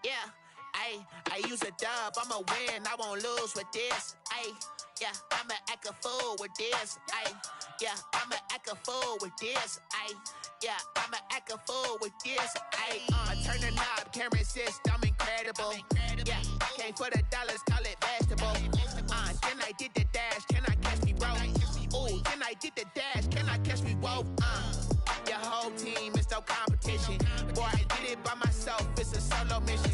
Yeah, I use a dub, I'ma win, I won't lose with this. Yeah, I'ma act a fool with this. Yeah, I'ma act a fool with this. Yeah, I'ma act a fool with this. I turn the knob, can't resist, I'm incredible. Yeah, came for the dollars, call it vegetable. Then I did the dash, can I catch me, bro? Ooh, then I did the dash, can I catch me, whoa? Your whole team is no competition. Boy, I did it by myself, it's a solo mission.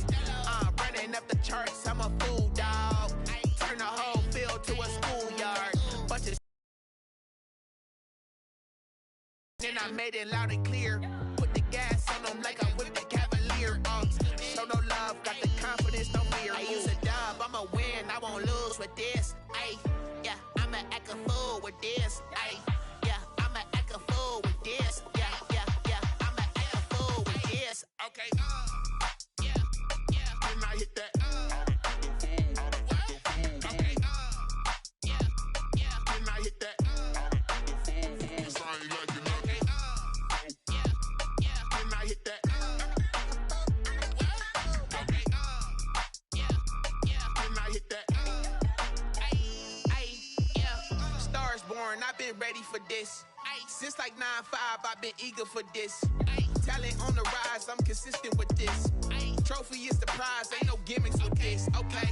Running up the charts, I'm a fool, dog. Turn the whole field to a schoolyard. Bunch of then I made it loud and clear. Put the gas on them like I'm with the Cavalier. Show no love, got the confidence, no fear. I use a dub, I'ma win, I won't lose with this. Yeah, I'ma act a fool with this. Yeah, I'ma act a fool with this. Yeah, I'ma act a fool with this. Okay, yeah, then I hit that. Okay, yeah, then I hit that. I've been ready for this. Since like 9-5, I've been eager for this. Talent on the rise, I'm consistent with this. Trophy is the prize, ain't no gimmicks with this. Okay,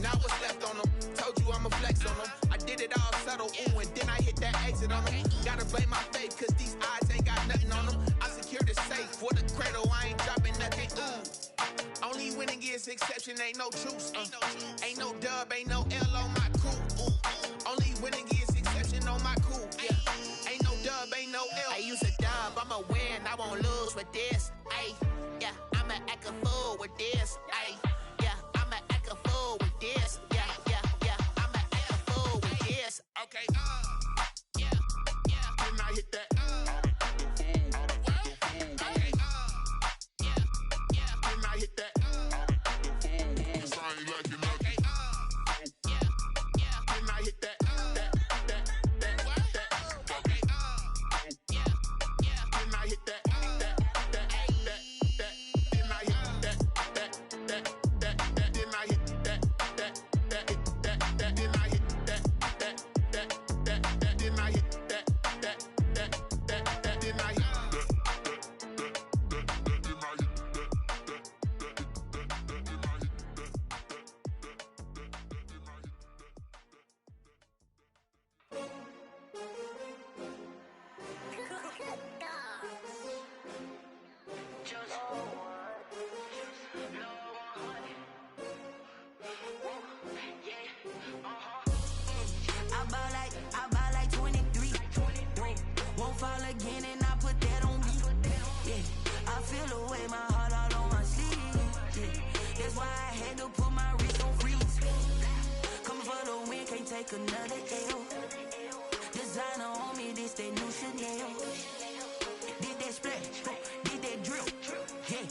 now what's left on them? Told you I'ma flex on them. I did it all subtle, ooh, and then I hit that exit on them. Gotta blame my faith, cause these eyes ain't got nothing on them. I secured the safe for the cradle, I ain't dropping nothing, ooh. Only winning is exception, ain't no truce. Ain't no dub, ain't no L on my crew. Only winning is exception on my crew. Yeah, ain't no dub, ain't no L. I use a dub, I'ma win, I won't lose with this. Yeah, I'ma act a fool with this. Yeah, I'ma act a fool with this. Yeah, I'ma act a fool with this. Okay, yeah, then I hit that. Okay, yeah, then I hit that. Another L. Designer on me, this that new Chanel. Did that splash, did that drill. Yeah,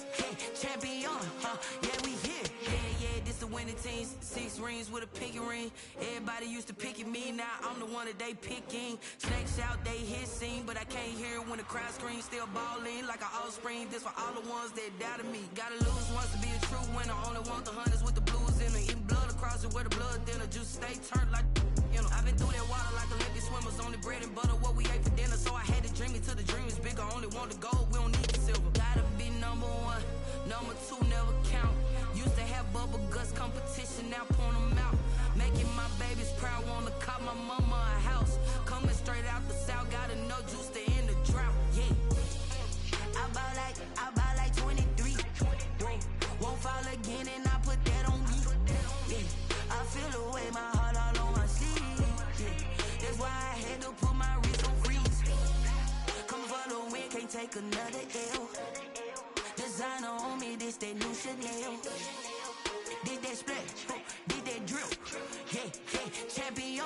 champion, yeah, we here. Yeah, this the winning team. 6 rings with a pinky ring. Everybody used to pick at me, now I'm the one that they picking. Snakes out, they hit scene, but I can't hear it when the crowd screams. Still balling like an offspring. This for all the ones that doubted me. Gotta lose once to be a true winner. Only want the hunters with the blues in it. Eating blood across it where the blood thinner. Juice stay turned like, you know. I've been through that water like Olympic swimmers. Only bread and butter what we ate for dinner. So I had to dream it till the dream is bigger. Only want the gold, we don't need the silver. Gotta be number 1, number 2 never count. Used to have bubble guts competition, now point them out. Making my babies proud, wanna cop my mama a house. Coming straight out the south, gotta know juice to end the drought. Yeah, I buy like 23. Won't fall again and I put that on me. Yeah, I feel the way, my heart all on my sleeve. Yeah, that's why I had to put my wrist on freeze. Coming for the win, can't take another L. Designer on me, this that new Chanel. Did that splash, did that drill. Yeah, champion,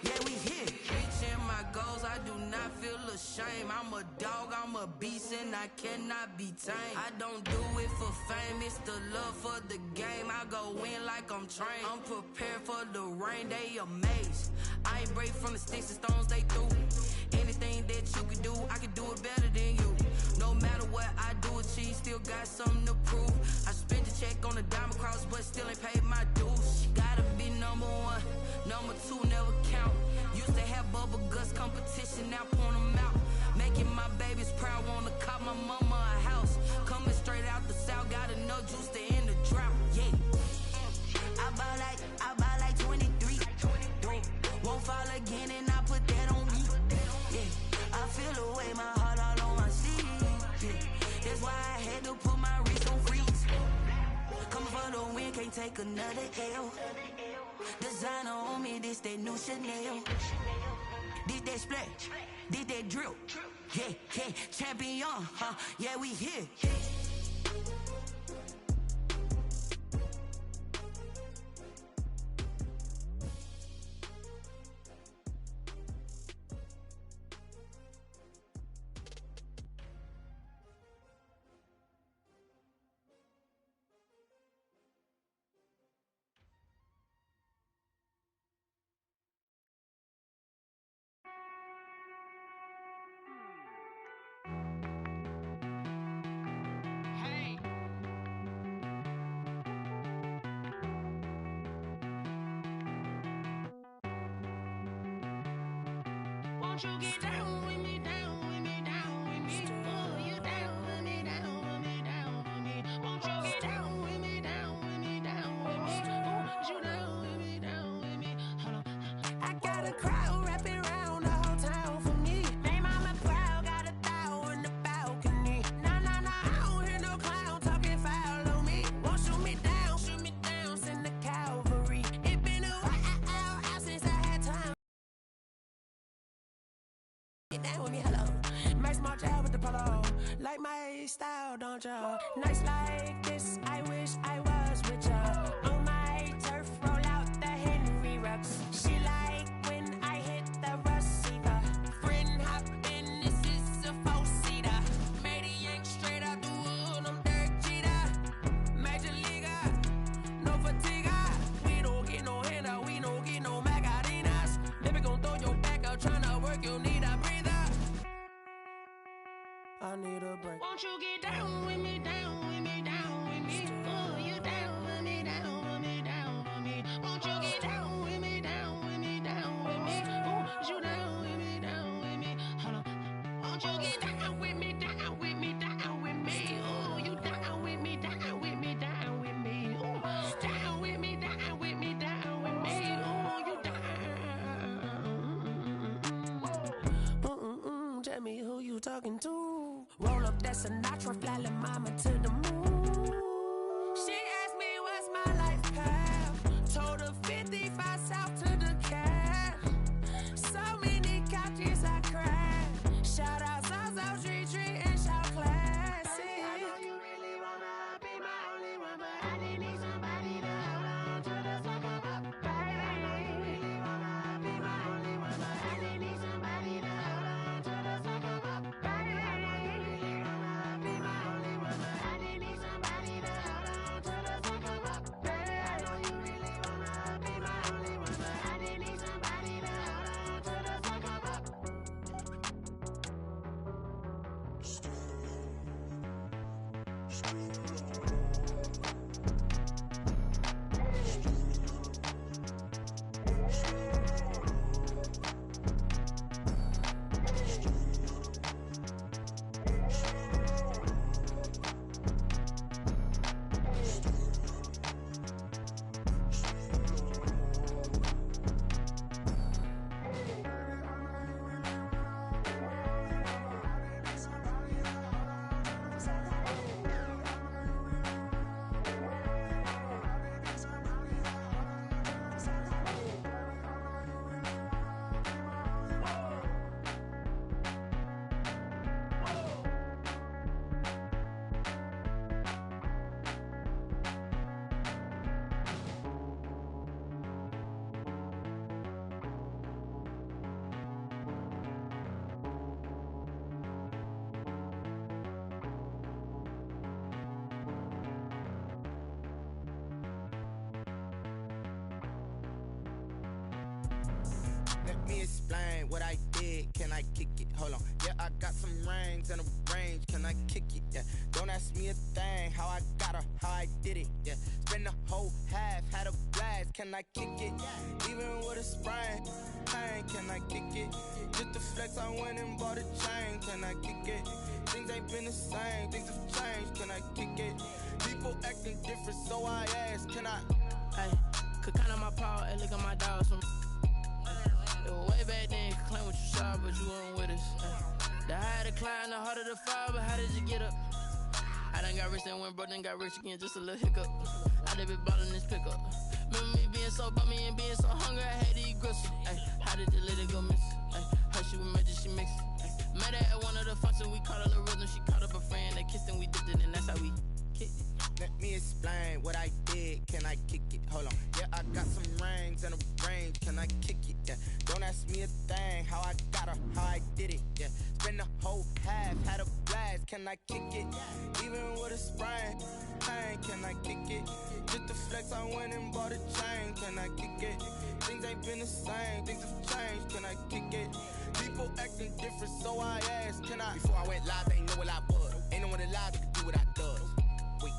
yeah, we here. Reaching my goals, I do not feel ashamed. I'm a dog, I'm a beast, and I cannot be tamed. I don't do it for fame, it's the love for the game. I go in like I'm trained. I'm prepared for the rain, they amazed. I ain't break from the sticks and stones they threw. Anything that you can do, I can do it better than you. No matter what I do, achieve, still got something to prove. I spent the check on the diamond cross, but still ain't paid my dues. Gotta be number one, number two never count. Used to have bubble guts competition, now point them out. Making my babies proud, wanna cop my mama a house. Coming straight out the south, got enough juice to end the drought. Yeah. I buy like 23. Won't fall again and I put that on me. Yeah. I feel the way, my heart all on my sleeve. Yeah. That's why I had to put my wrist on freeze. Coming for the win, can't take another L. Designer on me, this that new Chanel. Did that splash, did that drill. Yeah, yeah, champion, huh? Yeah, we here. Won't you get down with me, down with me, down with me? Oh, you down with me, down with me, down with me. Won't you get down with me, down with me, down with me? Oh, you down with me, down with me? Hold on. I got a crowd wrapping around the whole town for me. They mama proud, got a thou in the balcony. Nah, nah, nah, I don't hear no clown talking foul on me. Won't shoot me down, send the cavalry. It been a while since I had time. Get down with me, hello. Max March out with the polo. Like my style, don't ya? Nights like this, I wish I was with ya. On my turf, roll out the Henry Rux. She like when I hit the receiver. Friend hop in, this is a four-seater. Made a yank straight out the wood, I'm Derek Jeter. Major leaguer, no fatigue. We don't get no handout, we don't get no Magarinas. Baby gon' throw your back out, tryna work, you need a breather. I need a break. Won't you get down with me, down with me, down with me? Oh, you down with me, down with me, down with me? Won't you get down with me, down with me, down with me? Oh, you down with me, down with me? Hold on. Won't you get down with me, down with me, down with me? Oh, you down with me, down with me, down with me? Oh, down with me, down with me, down with me? Oh, you down. Tell me who you talking to. Roll up that Sinatra, fly la mama to the moon. She asked me what's my life path. Told her 55 south to the cab. So many couches I cried. Shout out South Street and shout classy. I know you really wanna be my only one, but I didn't need somebody to hold on to the second up. Baby, I know you really wanna be my only one, but I didn't need somebody to hold on to the second up. Baby, I know you really wanna be my only one, but I didn't need somebody to hold on to the second up. Baby, I know you really wanna be my only one, but I didn't need somebody to hold on to the second up. Let me explain what I did, can I kick it? Hold on, yeah, I got some rings and a range, can I kick it? Yeah, don't ask me a thing, how I got her, how I did it. Yeah, spend the whole half, had a blast, can I kick it? Even with a sprain, pain, can I kick it? Just to flex, I went and bought a chain, can I kick it? Things ain't been the same, things have changed, can I kick it? People acting different, so I ask, can I? Hey, could count on my paw, and look at my dogs from. It was way back then, could claim what you saw, but you weren't with us. The higher the climb, the harder the fall, but how did you get up? I done got rich and went broke, then got rich again, just a little hiccup. I done been ballin' this pickup. Remember me being so bummy and being so hungry, I had to eat gristle. Ay, how did the lady go miss? Ay, her she was magic, she mixed. Met her at one of the functions, we caught her the rhythm, she caught up a friend, they kissed and we dipped it, and that's how we kicked it. Let me explain what I did, can I kick it? Hold on, yeah, I got some rings and a range, can I kick it? Yeah, don't ask me a thing, how I got her, how I did it. Yeah, spend the whole half, had a blast, can I kick it? Even with a sprain, pain, can I kick it? Just to flex, I went and bought a chain, can I kick it? Things ain't been the same, things have changed, can I kick it? People acting different, so I asked, can I? Before I went live, they ain't know what I was. Ain't no one alive that could do what I does. Wait,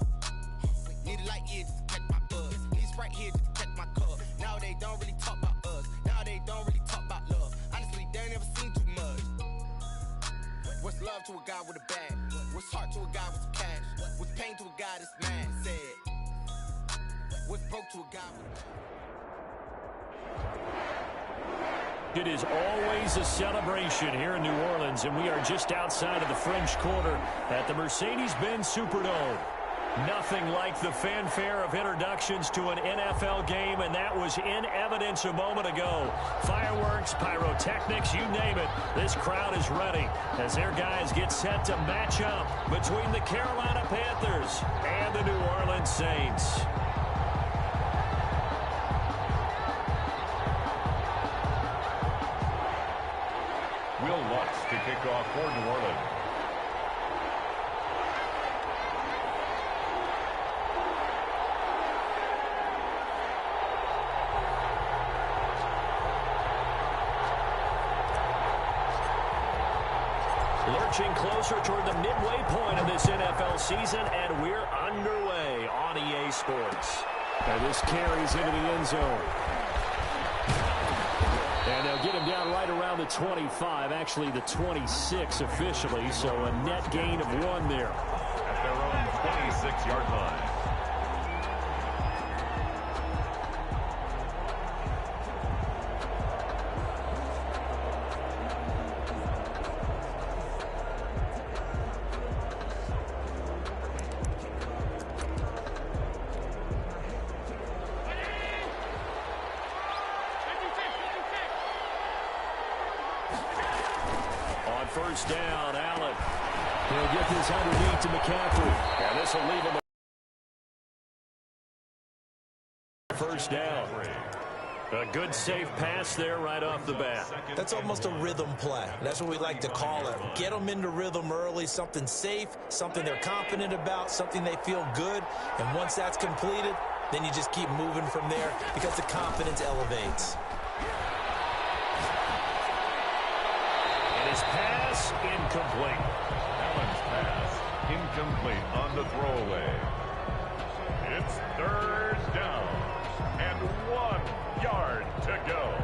need a light here just to catch my buzz. Need Sprite here just to catch my cup. Now they don't really talk about us. Now they don't really talk about love. Honestly, they ain't never seen too much. What's love to a guy with a bag? What's heart to a guy with some cash? What's pain to a guy that's mad? Said. What's broke to a guy with a... It is always a celebration here in New Orleans, and we are just outside of the French Quarter at the Mercedes-Benz Superdome. Nothing like the fanfare of introductions to an NFL game, and that was in evidence a moment ago. Fireworks, pyrotechnics, you name it. This crowd is ready as their guys get set to match up between the Carolina Panthers and the New Orleans Saints. Will Lutz to kick off for New Orleans. Lurching closer toward the midway point of this NFL season, and we're underway on EA Sports. And this carries into the end zone. And they'll get him down right around the 25, actually the 26 officially, so a net gain of 1 there. At their own 26-yard line. First down, Allen. He'll get this underneath to McCaffrey. And this will leave him a first down. A good safe pass there right off the bat. That's almost a rhythm play. That's what we like to call it. Get them into rhythm early, something safe, something they're confident about, something they feel good. And once that's completed, then you just keep moving from there because the confidence elevates. His pass incomplete. Allen's pass incomplete on the throwaway. It's third down and 1 yard to go.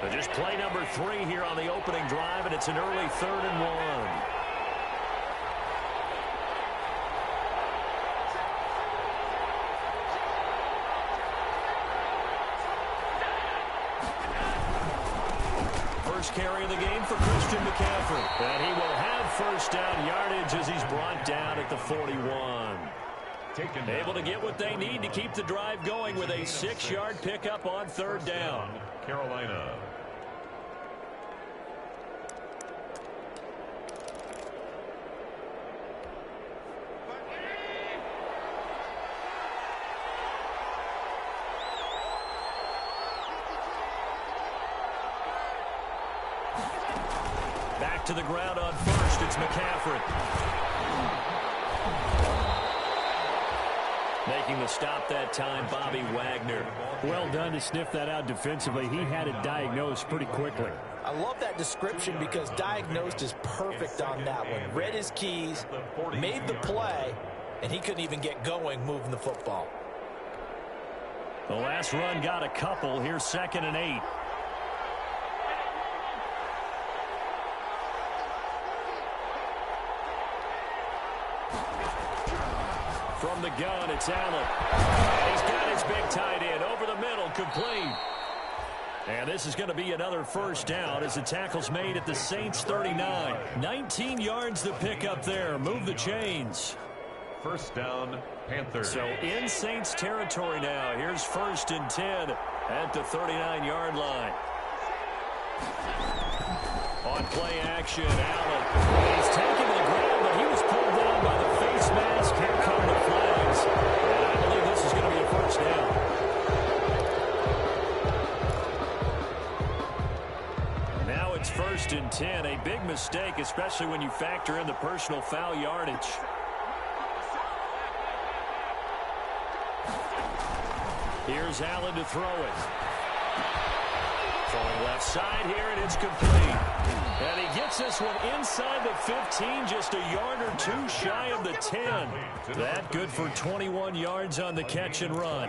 So just play number 3 here on the opening drive, and it's an early 3rd and 1. Carry of the game for Christian McCaffrey. And he will have first down yardage as he's brought down at the 41. Able to get what they need to keep the drive going with a 6-yard pickup on 3rd down. Carolina. Back to the ground on first. It's McCaffrey. Making the stop that time, Bobby Wagner. Well done to sniff that out defensively. He had it diagnosed pretty quickly. I love that description because diagnosed is perfect on that one. Read his keys, made the play, and he couldn't even get going moving the football. The last run got a couple. Here's 2nd and 8. From the gun, it's Allen. And he's got his big tight end over the middle, complete. And this is going to be another first down as the tackle's made at the Saints 39. 19 yards to pick up there. Move the chains. First down, Panthers. So in Saints territory now. Here's 1st and 10 at the 39-yard line. On play action, Allen. He's taken to the ground, but he was pulled down by the face mask. Here come the flags. And I believe this is going to be a first down. Now it's 1st and 10. A big mistake, especially when you factor in the personal foul yardage. Here's Allen to throw it. Throwing left side here, and it's complete. And he gets this one inside the 15, just a yard or two shy of the 10. That good for 21 yards on the catch and run.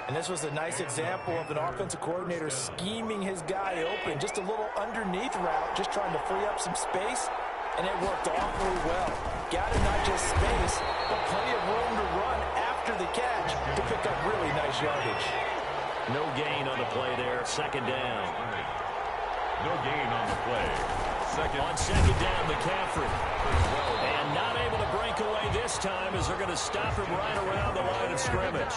And this was a nice example of an offensive coordinator scheming his guy open. Just a little underneath route, just trying to free up some space, and it worked awfully well. Got him not just space, but plenty of room to run after the catch to pick up really nice yardage. No gain on the play there. 2nd down. No gain on the play. On 2nd down, McCaffrey. And not able to break away this time as they're going to stop him right around the line of scrimmage.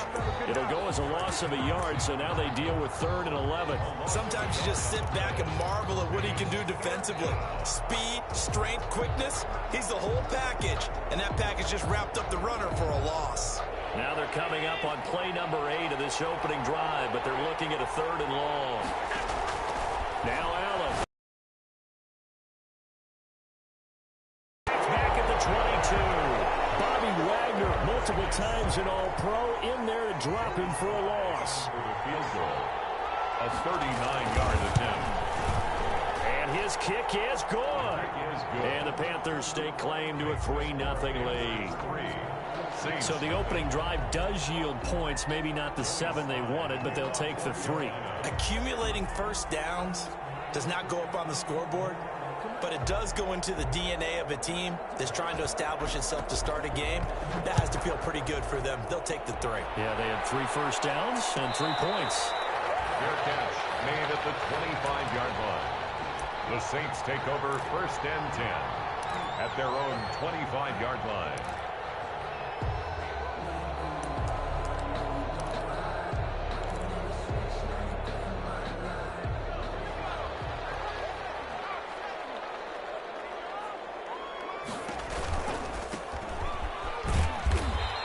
It'll go as a loss of a yard, so now they deal with 3rd and 11. Sometimes you just sit back and marvel at what he can do defensively. Speed, strength, quickness, he's the whole package. And that package just wrapped up the runner for a loss. Now they're coming up on play number 8 of this opening drive, but they're looking at a 3rd and long. Now Allen. Back at the 22. Bobby Wagner, multiple times an All-Pro, in there to drop him for a loss. Field goal. A 39-yard attempt. And his kick is good. And the Panthers stake claim to a 3-0 lead. So the opening drive does yield points, maybe not the 7 they wanted, but they'll take the 3. Accumulating first downs does not go up on the scoreboard, but it does go into the DNA of a team that's trying to establish itself to start a game. That has to feel pretty good for them. They'll take the 3. Yeah, they had 3 first downs and 3 points. Fair catch made at the 25-yard line. The Saints take over 1st and 10 at their own 25-yard line.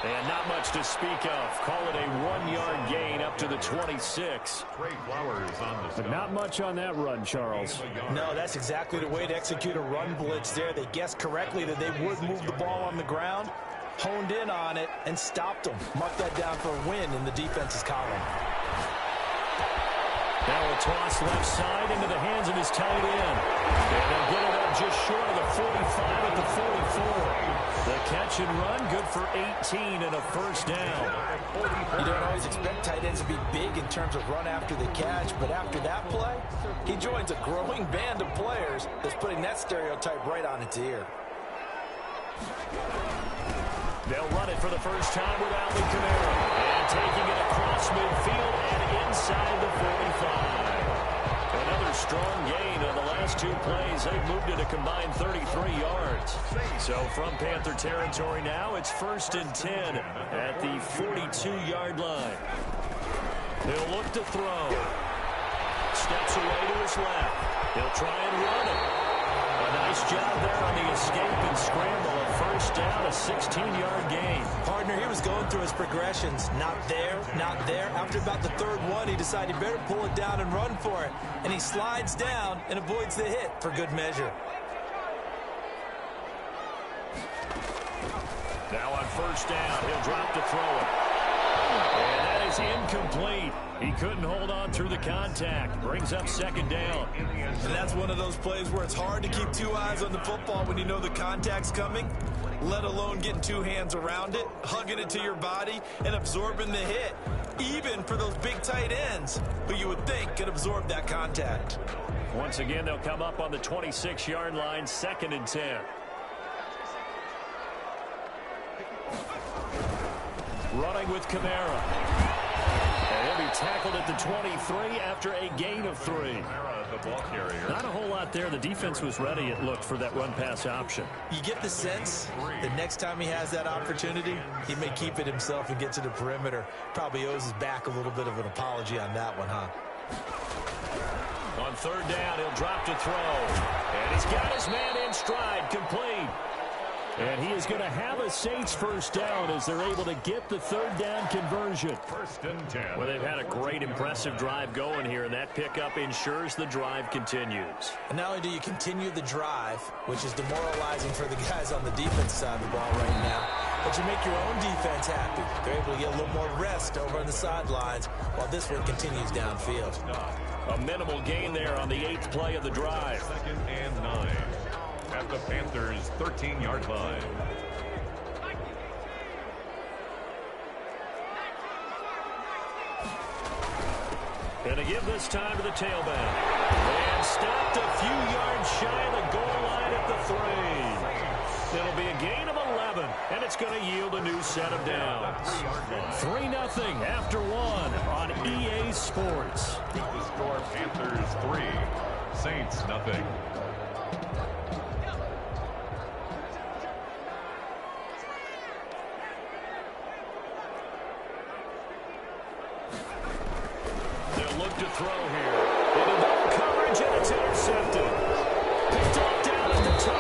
And not much to speak of. Call it a 1-yard gain up to the 26. Trey Flowers on the But not much on that run, Charles. No, that's exactly the way to execute a run blitz there. They guessed correctly that they would move the ball on the ground, honed in on it, and stopped them. Mark that down for a win in the defense's column. Now a toss left side into the hands of his tight end. And they'll get it up just short of the 45 at the 44. The catch and run, good for 18 and a first down. You don't always expect tight ends to be big in terms of run after the catch, but after that play, he joins a growing band of players that's putting that stereotype right on its ear. They'll run it for the first time with Alvin Kamara. And taking it across midfield and inside the 45. Another strong gain on the last 2 plays. They've moved it a combined 33 yards. So from Panther territory now, it's 1st and 10 at the 42-yard line. He'll look to throw. Steps away to his left. He'll try and run it. A nice job there on the escape and scramble. A first down, a 16-yard gain. Partner, he was going through his progressions. Not there, not there. After about the 3rd one, he decided he better pull it down and run for it. And he slides down and avoids the hit for good measure. Now on first down. He'll drop to throw it. And that is incomplete. He couldn't hold on through the contact. Brings up second down. And that's one of those plays where it's hard to keep two eyes on the football when you know the contact's coming, let alone getting two hands around it, hugging it to your body, and absorbing the hit, even for those big tight ends who you would think could absorb that contact. Once again, they'll come up on the 26-yard line, 2nd and 10. Running with Kamara. And he'll be tackled at the 23 after a gain of 3. Not a whole lot there. The defense was ready, it looked, for that run-pass option. You get the sense that next time he has that opportunity, he may keep it himself and get to the perimeter. Probably owes his back a little bit of an apology on that one, huh? On 3rd down, he'll drop to throw. And he's got his man in stride, complete. And he is going to have a Saints first down as they're able to get the 3rd down conversion. 1st and 10. Well, they've had a great, impressive drive going here, and that pickup ensures the drive continues. And not only do you continue the drive, which is demoralizing for the guys on the defense side of the ball right now, but you make your own defense happy. They're able to get a little more rest over on the sidelines while this one continues downfield. A minimal gain there on the 8th play of the drive. 2nd and 9. At the Panthers' 13-yard line. And to give this time to the tailback. And stopped a few yards shy of the goal line at the 3. It'll be a gain of 11, and it's going to yield a new set of downs. 3-0 after 1 on EA Sports. The score, Panthers 3, Saints nothing. To throw here. Into double coverage, and it's intercepted. Picked off down at the 2.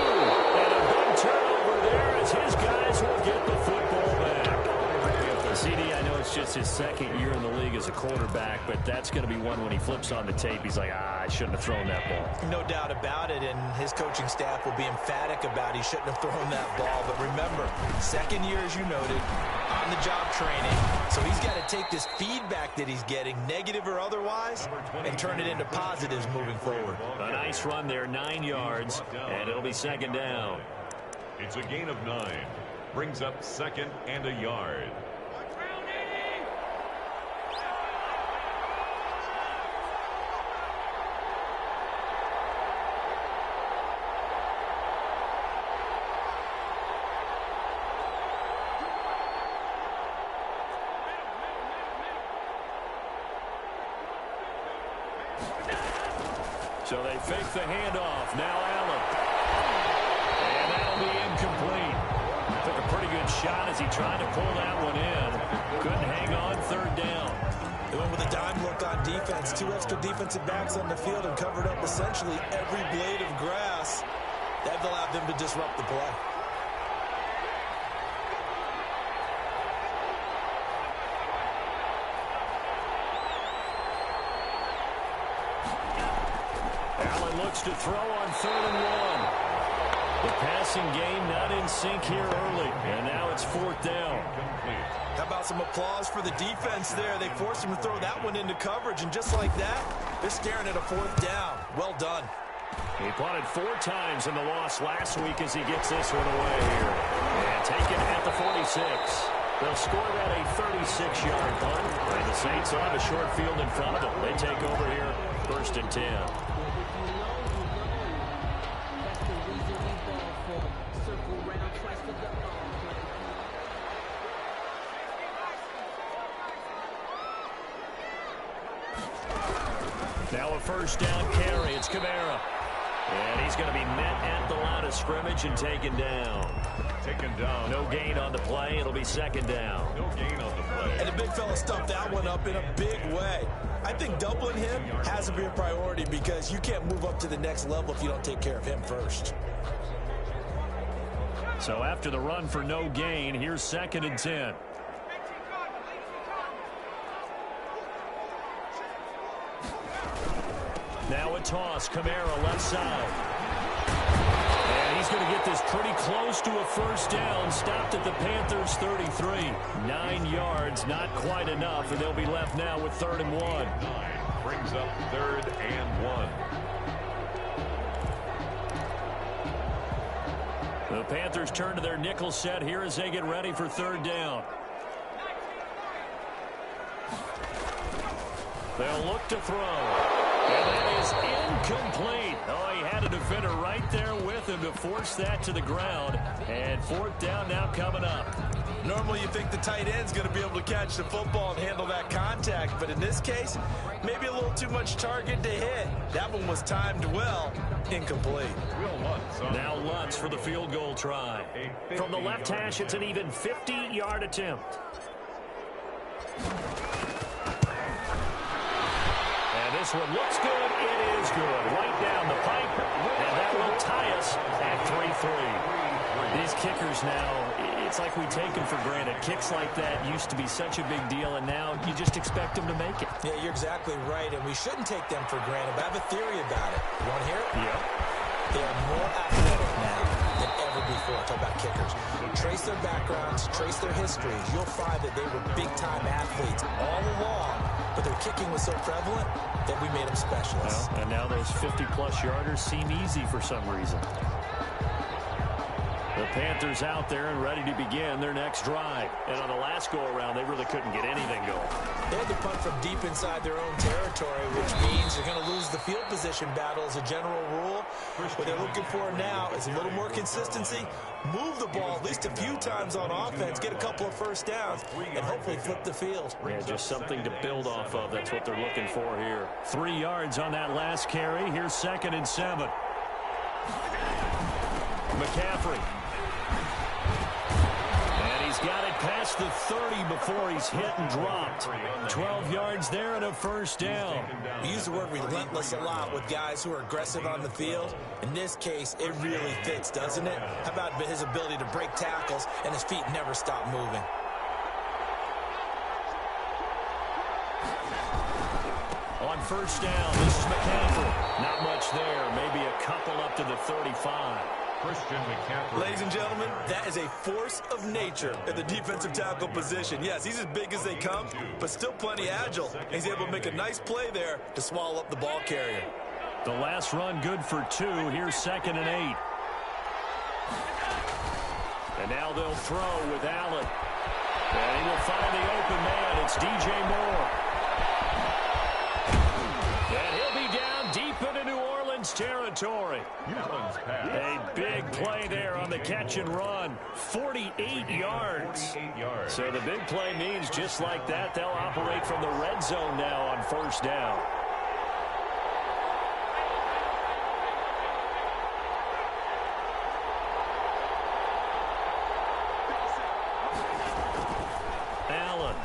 And a big turnover there as his guys will get the football back. CD, I know it's just his 2nd year in the league as a quarterback, but that's going to be one when he flips on the tape. He's like, I shouldn't have thrown that ball. No doubt about it, and his coaching staff will be emphatic about he shouldn't have thrown that ball. But remember, 2nd year, as you noted, on-the-job training. So he's got to take this feedback that he's getting, negative or otherwise, and turn it into positives moving forward. A nice run there, 9 yards, and it'll be 2nd down. It's a gain of 9. Brings up 2nd and a yard. So they fake the handoff. Now Allen. And that'll be incomplete. Took a pretty good shot as he tried to pull that one in. Couldn't hang on 3rd down. They went with a dime look on defense. 2 extra defensive backs on the field and covered up essentially every blade of grass. That allowed them to disrupt the play. Looks to throw on 3rd and 1. The passing game not in sync here early, and now it's 4th down. How about some applause for the defense there? They forced him to throw that one into coverage, and just like that, they're staring at a 4th down. Well done. He punted 4 times in the loss last week as he gets this one away here. And taken at the 46. They'll score that a 36-yard punt, and the Saints will have a short field in front of them. They take over here, 1st and 10. Now a 1st down carry. It's Kamara. And he's going to be met at the line of scrimmage and taken down. Taken down. No gain on the play. It'll be 2nd down. No gain on the play. And the big fella stuffed that one up in a big way. I think doubling him has to be a priority because you can't move up to the next level if you don't take care of him first. So after the run for no gain, here's 2nd and 10. Now a toss. Kamara left side. And he's going to get this pretty close to a first down. Stopped at the Panthers' 33. 9 yards, not quite enough, and they'll be left now with 3rd and 1. Brings up 3rd and 1. The Panthers turn to their nickel set here as they get ready for 3rd down. They'll look to throw. And that is incomplete. Oh, he had a defender right there with him to force that to the ground. And 4th down now coming up. Normally you think the tight end's going to be able to catch the football and handle that contact. But in this case, maybe a little too much target to hit. That one was timed well. Incomplete. Now Lutz for the field goal try. From the left hash, it's an even 50-yard attempt. And this one looks good. It is good. Right down the pipe. And that will tie us at 3-3. These kickers now, it's like we take them for granted. Kicks like that used to be such a big deal, and now you just expect them to make it. Yeah, you're exactly right, and we shouldn't take them for granted. But I have a theory about it. You want to hear it? Yeah. They are more athletic now than ever before. Talk about kickers. Trace their backgrounds, trace their histories. You'll find that they were big-time athletes all along, but their kicking was so prevalent that we made them specialists. Well, and now those 50-plus yarders seem easy for some reason. The Panthers out there and ready to begin their next drive. And on the last go-around, they really couldn't get anything going. They had to punt from deep inside their own territory, which means they're going to lose the field position battle as a general rule. What they're looking for now is a little more consistency, move the ball at least a few times on offense, get a couple of first downs, and hopefully flip the field. Yeah, just something to build off of. That's what they're looking for here. 3 yards on that last carry. Here's 2nd and 7. McCaffrey. Got it past the 30 before he's hit and dropped. 12 yards there and a first down. We use the word relentless a lot with guys who are aggressive on the field. In this case, it really fits, doesn't it? How about his ability to break tackles and his feet never stop moving? On first down, this is McCaffrey. Not much there. Maybe a couple up to the 35. Christian McCaffrey. Ladies and gentlemen, that is a force of nature at the defensive tackle position. Yes, he's as big as they come, but still plenty agile. He's able to make a nice play there to swallow up the ball carrier. The last run good for 2. Here's 2nd and 8. And now they'll throw with Allen. And he will find the open man. It's DJ Moore. And he'll be down deep into New Orleans territory. A big play there on the catch and run. 48 yards. So the big play means just like that, they'll operate from the red zone now on first down. Allen.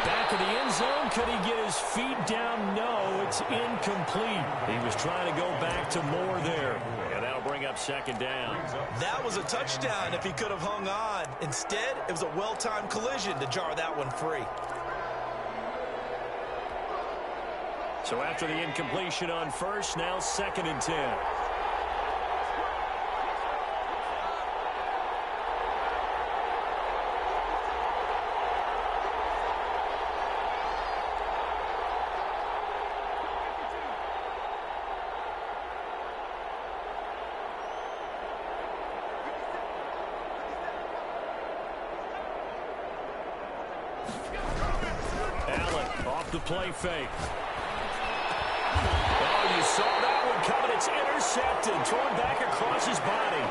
Back of the end zone. Could he get his feet down? No, it's incomplete. He was trying to go back to Moore there. And that'll bring up 2nd down. That was a touchdown if he could have hung on. Instead, it was a well-timed collision to jar that one free. So after the incompletion on first, now 2nd and 10. Allen off the play fake. Oh, you saw that one coming. It's intercepted. Thrown back across his body.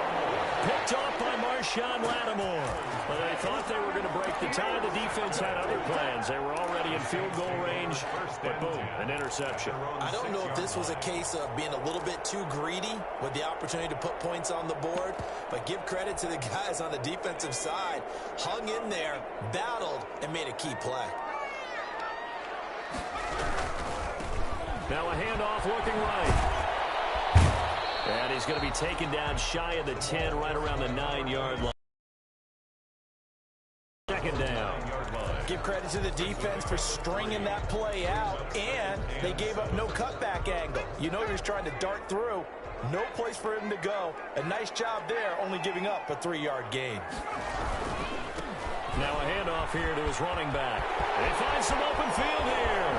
Picked off by Marshawn Lattimore. Well, they thought they were going to break the tie. The defense had other plans. They were already in field goal range. But boom, an interception. I don't know if this was a case of being a little bit too greedy with the opportunity to put points on the board. But give credit to the guys on the defensive side. Hung in there, battled, and made a key play. Now a handoff looking right. And he's going to be taken down shy of the 10, right around the 9-yard line. 2nd down. Give credit to the defense for stringing that play out, and they gave up no cutback angle. You know you're trying to dart through. No place for him to go. A nice job there, only giving up a 3-yard gain. Now a handoff here to his running back. They find some open field here.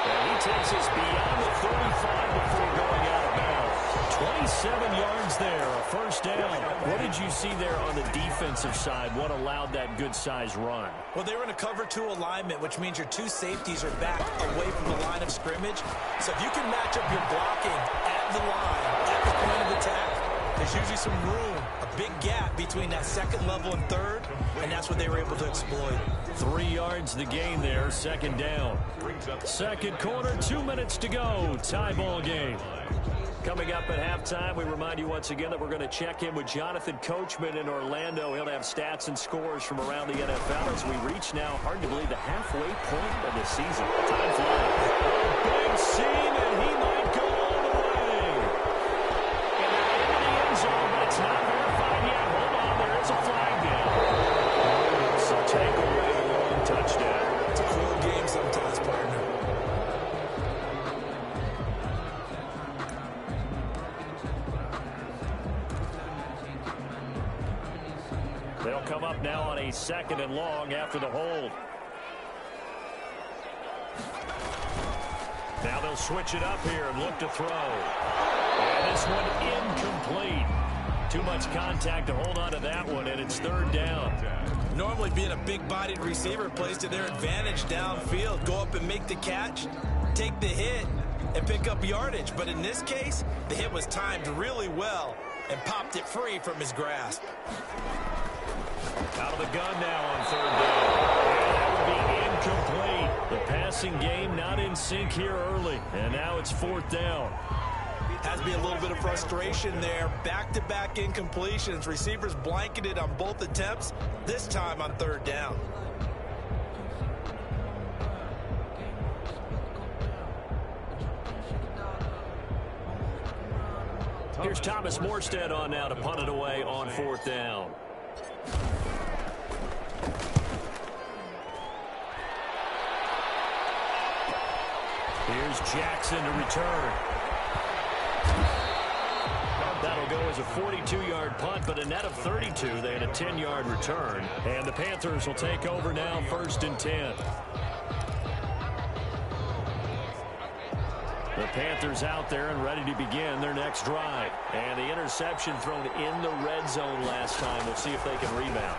And he takes us beyond the 35 before going out of bounds. 27 yards there, a first down. What did you see there on the defensive side? What allowed that good-sized run? Well, they were in a cover 2 alignment, which means your 2 safeties are back away from the line of scrimmage. So if you can match up your blocking at the line, at the point of attack, there's usually some room, a big gap between that second level and third, and that's what they were able to exploit. 3 yards the gain there, second down. Second quarter, 2 minutes to go. Tie ball game. Coming up at halftime, we remind you once again that we're going to check in with Jonathan Coachman in Orlando. He'll have stats and scores from around the NFL as we reach now, hard to believe, the halfway point of the season. Time flies. Big seam, and he might go all the way. And they're into the end zone, but it's not verified yet. Hold on, there is a flag down. So take away the long touchdown. It's a cool game sometimes, partner. They'll come up now on a second and long after the hold. Now they'll switch it up here and look to throw. And this one incomplete. Too much contact to hold on to that one, and it's third down. Normally being a big-bodied receiver plays to their advantage downfield. Go up and make the catch, take the hit, and pick up yardage. But in this case, the hit was timed really well and popped it free from his grasp. Out of the gun now on third down. And that would be incomplete. The passing game not in sync here early. And now it's fourth down. Has to be a little bit of frustration there. Back-to-back incompletions. Receivers blanketed on both attempts, this time on third down. Here's Thomas Morstead on now to punt it away on fourth down. Here's Jackson to return. That'll go as a 42-yard punt, but a net of 32. They had a 10-yard return. And the Panthers will take over now, first and 10. The Panthers out there and ready to begin their next drive. And the interception thrown in the red zone last time. We'll see if they can rebound.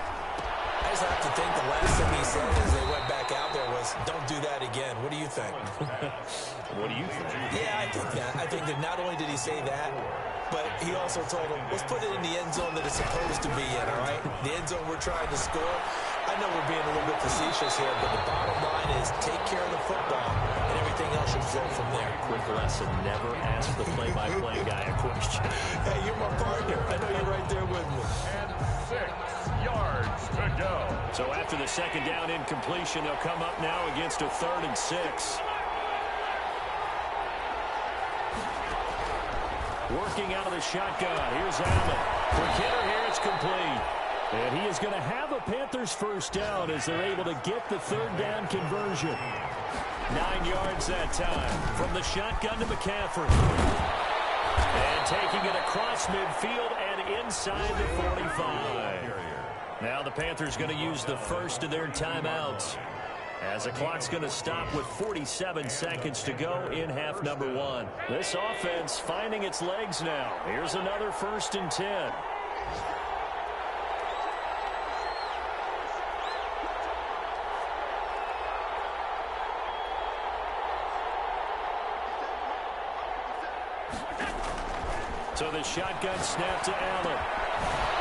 I just have to think the last thing he said as they went back out there was, don't do that again. What do you think? What do you think? Yeah, I think that. I think that not only did he say that, but he also told them, let's put it in the end zone that it's supposed to be in, all right? The end zone we're trying to score. I know we're being a little bit facetious here, but the bottom line is take care of the football, and everything else should flow from there. Quick lesson, never ask the play-by-play guy a question. Hey, you're my partner. I know you're right there with me. And 6 yards to go. So after the second down incompletion, they'll come up now against a 3rd and 6. Working out of the shotgun. Here's Allen. For Kidder here, it's complete. And he is going to have a Panthers first down as they're able to get the third down conversion. 9 yards that time. From the shotgun to McCaffrey. And taking it across midfield and inside the 45. Now the Panthers going to use the first of their timeouts, as the clock's going to stop with 47 seconds to go in half number 1. This offense finding its legs now. Here's another 1st and 10. So the shotgun snap to Allen.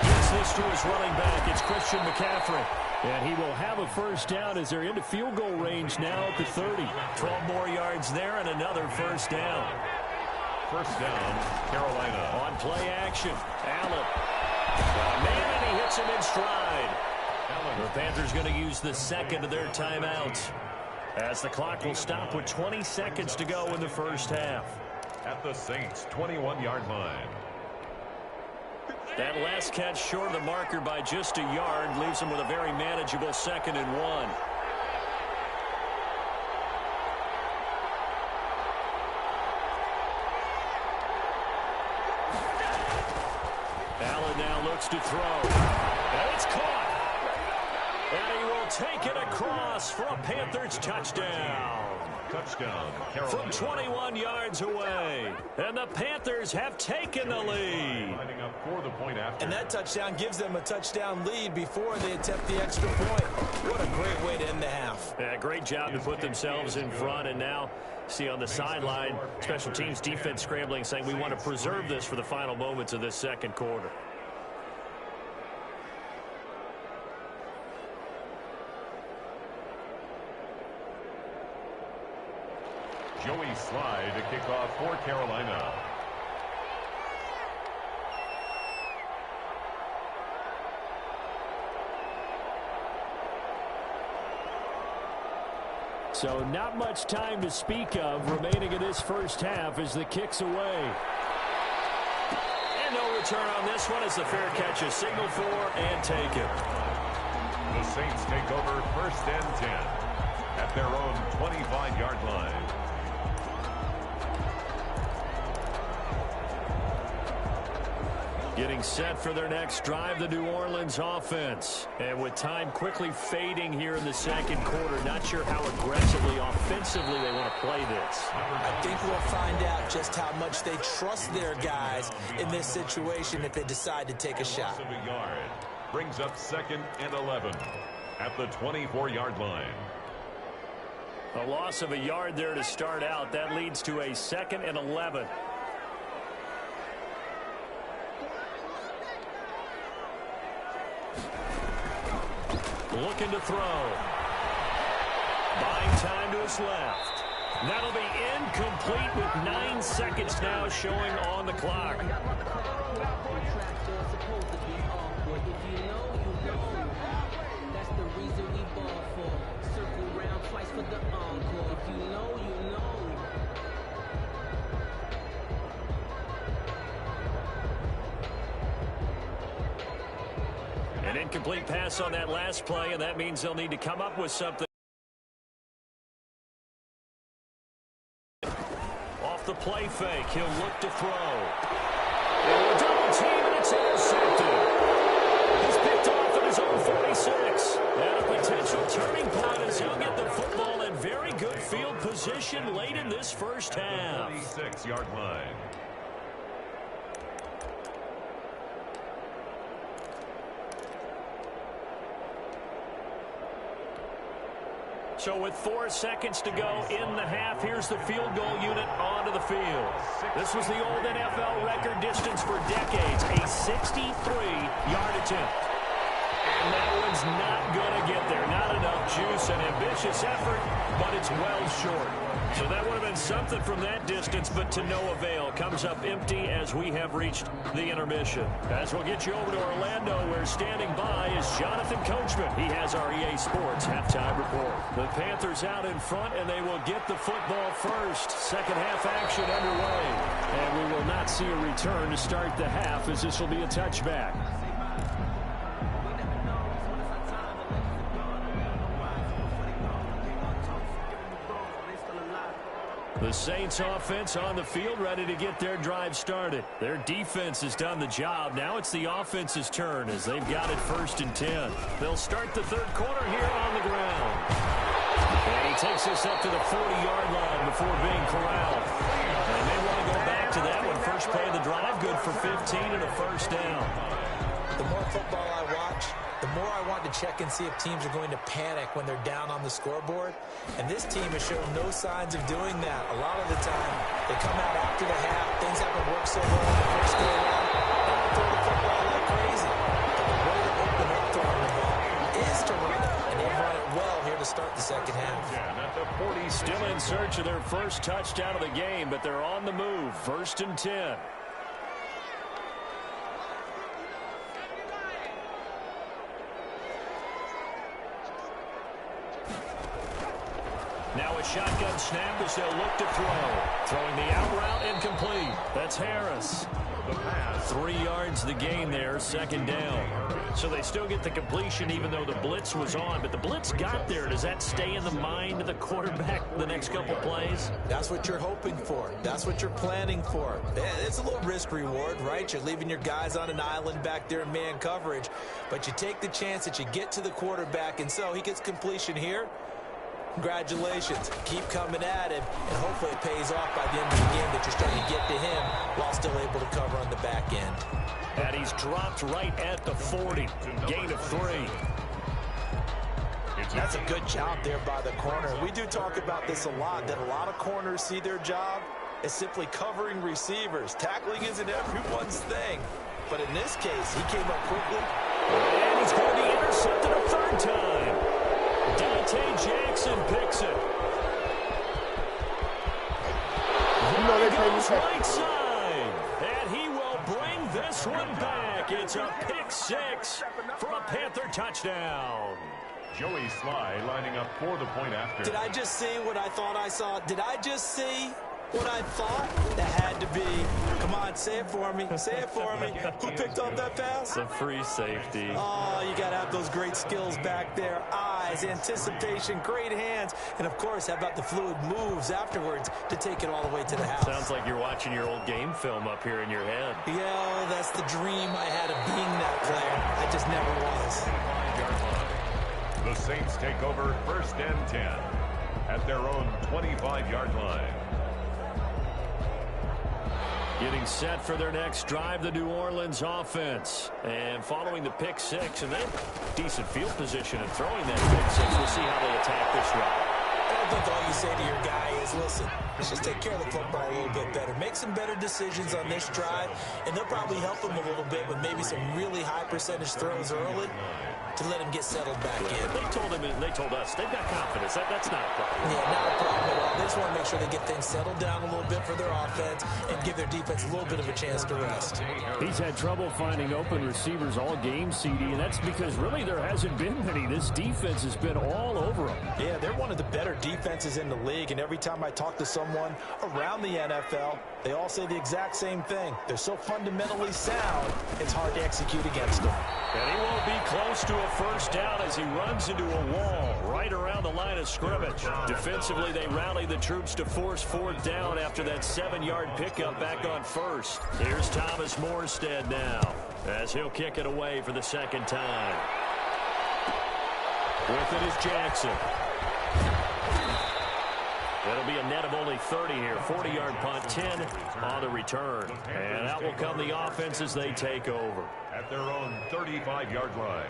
Gets this to his running back. It's Christian McCaffrey. And he will have a first down as they're into field goal range now at the 30. 12 more yards there and another first down. First down, Carolina. On play action, Allen. Man, and he hits him in stride. The Panthers going to use the second of their timeouts, as the clock will stop with 20 seconds to go in the first half. At the Saints' 21-yard line. That last catch short of the marker by just a yard leaves him with a very manageable 2nd and 1. Pollard now looks to throw. And it's caught. And he will take it across for a Panthers touchdown. Touchdown, Carolina. From 21 yards away. And the Panthers have taken the lead. Lining up for the point after. And that touchdown gives them a touchdown lead before they attempt the extra point. What a great way to end the half. Yeah, great job to put themselves in front. And now, see on the sideline, special teams defense scrambling, saying we want to preserve this for the final moments of this second quarter. Joey Slye to kick off for Carolina. So not much time to speak of remaining in this first half as the kick's away. And no return on this one as the fair catch is signaled for and taken. The Saints take over 1st and 10 at their own 25-yard line. Getting set for their next drive, the New Orleans offense. And with time quickly fading here in the second quarter, not sure how aggressively, offensively they want to play this. I think we'll find out just how much they trust their guys in this situation if they decide to take a shot. A yard brings up 2nd and 11 at the 24-yard line. A loss of a yard there to start out. That leads to a 2nd and 11. Looking to throw. Buying time to his left. That'll be incomplete with 9 seconds now showing on the clock. An incomplete pass on that last play, and that means they'll need to come up with something. Off the play fake, he'll look to throw. And a double team, and it's intercepted. He's picked off at his own 46. And a potential turning point as he'll get the football in very good field position late in this first half. 36-yard line. So with 4 seconds to go in the half, here's the field goal unit onto the field. This was the old NFL record distance for decades, a 63-yard attempt. And that one's not going to get there. Not enough juice, an ambitious effort, but it's well short. So that would have been something from that distance, but to no avail. Comes up empty as we have reached the intermission. As we'll get you over to Orlando, where standing by is Jonathan Coachman. He has our EA Sports halftime report. The Panthers out in front, and they will get the football first. Second half action underway. And we will not see a return to start the half, as this will be a touchback. The Saints offense on the field, ready to get their drive started. Their defense has done the job. Now it's the offense's turn as they've got it 1st and 10. They'll start the third quarter here on the ground. And he takes us up to the 40-yard line before being corralled. And they want to go back to that one. First play of the drive, good for 15 and a first down. The more football I watch, the more I want to check and see if teams are going to panic when they're down on the scoreboard. And this team has shown no signs of doing that. A lot of the time, they come out after the half. Things haven't worked so well in the first go around. They don't throw the football like crazy. But the way to open up throwing the ball is to run it. And they've run it well here to start the second half. Still in search of their first touchdown of the game, but they're on the move. 1st and 10. Now a shotgun snap as they'll look to throw. Throwing the out route incomplete. That's Harris. 3 yards the gain there, second down. So they still get the completion even though the blitz was on. But the blitz got there. Does that stay in the mind of the quarterback the next couple plays? That's what you're hoping for. That's what you're planning for. It's a little risk reward, right? You're leaving your guys on an island back there in man coverage. But you take the chance that you get to the quarterback, and so he gets completion here. Congratulations. Keep coming at him, and hopefully it pays off by the end of the game that you're starting to get to him while still able to cover on the back end. And he's dropped right at the 40. Gain of 3. That's a good job there by the corner. We do talk about this a lot, that a lot of corners see their job as simply covering receivers. Tackling isn't everyone's thing. But in this case, he came up quickly. And he's going to intercept it a third time. Dante Jackson picks it. Goes right side. And he will bring this one back. It's a pick 6 for a Panther touchdown. Joey Sly lining up for the point after. Did I just see what I thought I saw? Did I just see what I thought? That had to be. Come on, say it for me. Say it for me. Who picked up that pass? It's a free safety. Oh, you got to have those great skills back there. Eyes, anticipation, great hands. And, of course, how about the fluid moves afterwards to take it all the way to the house? Sounds like you're watching your old game film up here in your head. Yeah, that's the dream I had of being that player. I just never was. The Saints take over 1st and 10 at their own 25-yard line. Getting set for their next drive, the New Orleans offense. And following the pick 6, and they have decent field position and throwing that pick 6. We'll see how they attack this drive. I think all you say to your guy is, listen, let's just take care of the football a little bit better. Make some better decisions on this drive, and they'll probably help him a little bit with maybe some really high percentage throws early to let him get settled back in. They told us they've got confidence. That's not a problem. Yeah, not a problem at all. They just want to make sure they get things settled down a little bit for their offense and give their defense a little bit of a chance to rest. He's had trouble finding open receivers all game, CD, and that's because really there hasn't been many. This defense has been all over them. Yeah, they're one of the better defenses in the league, and every time I talk to someone around the NFL, they all say the exact same thing. They're so fundamentally sound, it's hard to execute against them. And he won't be close to a first down as he runs into a wall right around the line of scrimmage. Defensively, they rally the troops to force 4th down after that 7-yard pickup back on 1st. Here's Thomas Morstead now as he'll kick it away for the 2nd time. With it is Jackson. It'll be a net of only 30 here. 40-yard punt, 10 on the return. And out will come the offense as they take over. At their own 35-yard line.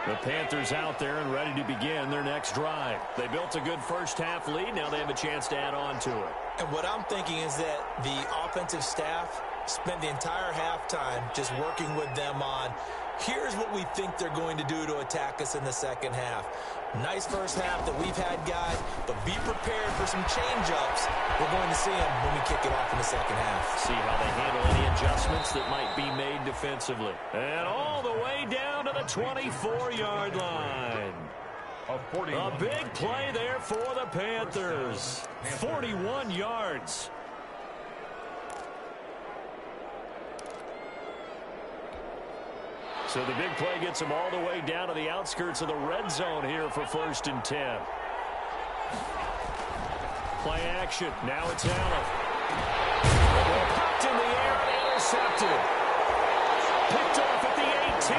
The Panthers out there and ready to begin their next drive. They built a good first-half lead. Now they have a chance to add on to it. And what I'm thinking is that the offensive staff spent the entire halftime just working with them on, here's what we think they're going to do to attack us in the second half. Nice first half that we've had, guys, but be prepared for some change-ups. We're going to see them when we kick it off in the second half. See how they handle any adjustments that might be made defensively. And all the way down to the 24-yard line. A big play there for the Panthers. 41 yards. So the big play gets them all the way down to the outskirts of the red zone here for 1st and 10. Play action. Now it's Allen. Popped in the air and intercepted. Picked off at the 18.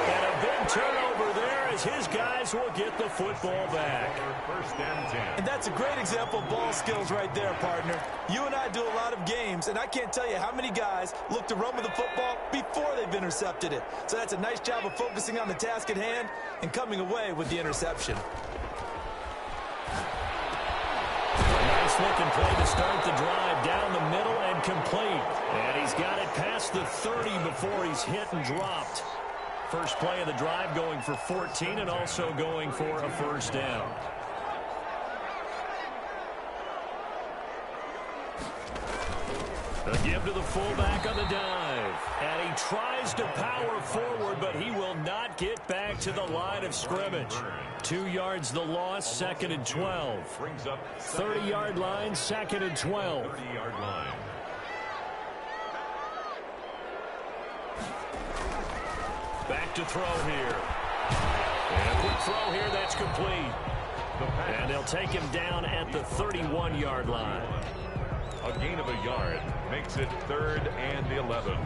And a big turnover there as his guys will get the football back. 1st and 10. And that's a great example of ball skills right there, partner. You and I do a lot of games, and I can't tell you how many guys look to run with the football before they've intercepted it. So that's a nice job of focusing on the task at hand and coming away with the interception. Nice looking play to start the drive down the middle and complete. And he's got it past the 30 before he's hit and dropped. First play of the drive going for 14 and also going for a first down. A give to the fullback on the dive. And he tries to power forward, but he will not get back to the line of scrimmage. 2 yards the loss, 2nd and 12. 30-yard line, 2nd and 12. 30-yard line. Back to throw here. And a quick throw here, that's complete. And they'll take him down at the 31-yard line. A gain of a yard makes it 3rd and 11.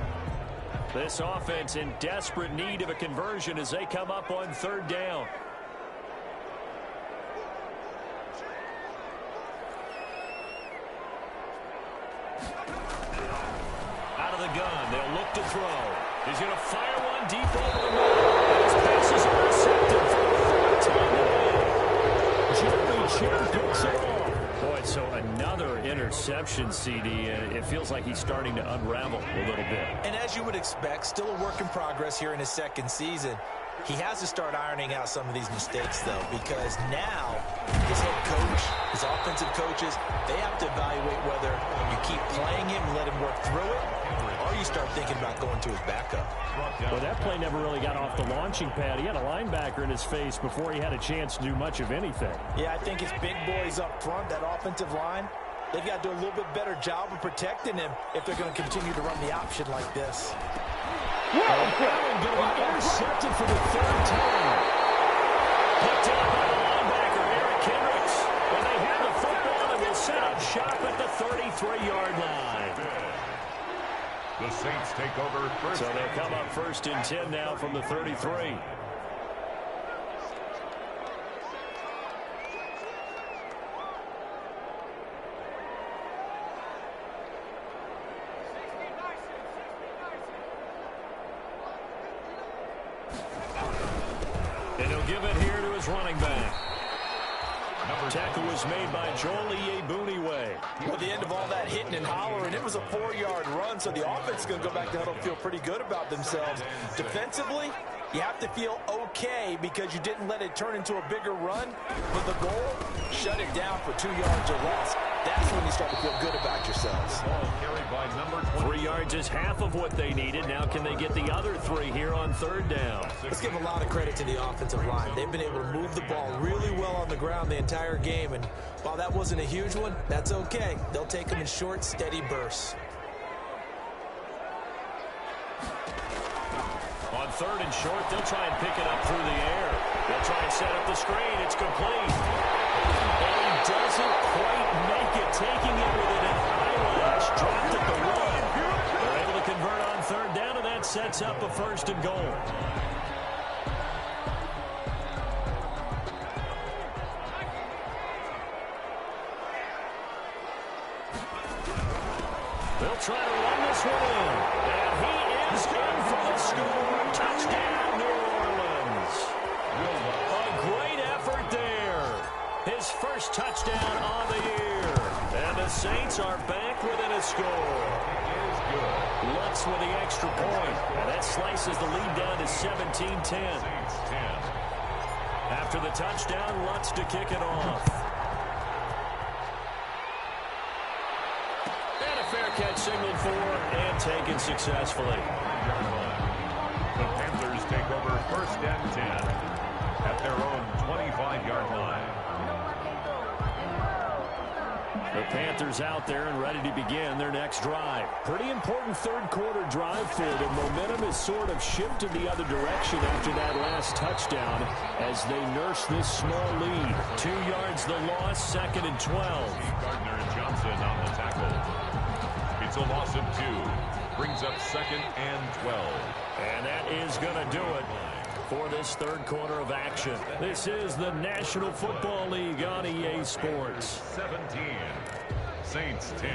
This offense in desperate need of a conversion as they come up on 3rd down. Out of the gun, they'll look to throw. He's going to fire one deep over the middle. His pass is intercepted for the 3rd time today. Jeremy Chin picks it off. Boy, so another interception, CD. It feels like he's starting to unravel a little bit. And as you would expect, still a work in progress here in his 2nd season. He has to start ironing out some of these mistakes, though, because now his head coach, his offensive coaches, they have to evaluate whether you keep playing him and let him work through it, or you start thinking about going to his backup. Well, that play never really got off the launching pad. He had a linebacker in his face before he had a chance to do much of anything. Yeah, I think his big boys up front, that offensive line, they've got to do a little bit better job of protecting him if they're going to continue to run the option like this. Allen going to be intercepted for the 3rd time. Picked up by the linebacker, Eric Kendricks. When they have the football, and will set up shop at the 33-yard line. The Saints take over first. So they'll come up 1st and 10 now from the 33. And he'll give it here to his running back. Tackle was made by Joel Iyiegbuniwe. At the end of all that hitting and hollering, it was a 4-yard run, so the offense is going to go back to huddle and feel pretty good about themselves. Defensively, you have to feel okay because you didn't let it turn into a bigger run. But the goal, shut it down for 2 yards or less. That's when you start to feel good about yourselves. Ball carried by number 3 yards is half of what they needed. Now can they get the other 3 here on 3rd down? Let's give a lot of credit to the offensive line. They've been able to move the ball really well on the ground the entire game. And while that wasn't a huge one, that's okay. They'll take them in short, steady bursts. On 3rd and short, they'll try and pick it up through the air. They'll try and set up the screen. It's complete. And he doesn't quite make it, taking it with an eyelash. Dropped at the 1. They're able to convert on 3rd down, and that sets up a 1st and goal. They'll try to run this one in. And he is in for the score. Touchdown, New Orleans. A great effort there. His first touchdown on the year. And the Saints are back within a score. Lutz with the extra point. And that slices the lead down to 17-10. After the touchdown, Lutz to kick it off. Fair catch signaled for and taken successfully. The Panthers take over 1st and 10 at their own 25-yard line. The Panthers out there and ready to begin their next drive. Pretty important 3rd quarter drive for them. Momentum has sort of shifted the other direction after that last touchdown as they nurse this small lead. 2 yards the loss, 2nd and 12. Gardner Johnson on the tackle. It's a loss of 2. Brings up 2nd and 12. And that is going to do it for this 3rd quarter of action. This is the National Football League on EA Sports. 17. Saints 10.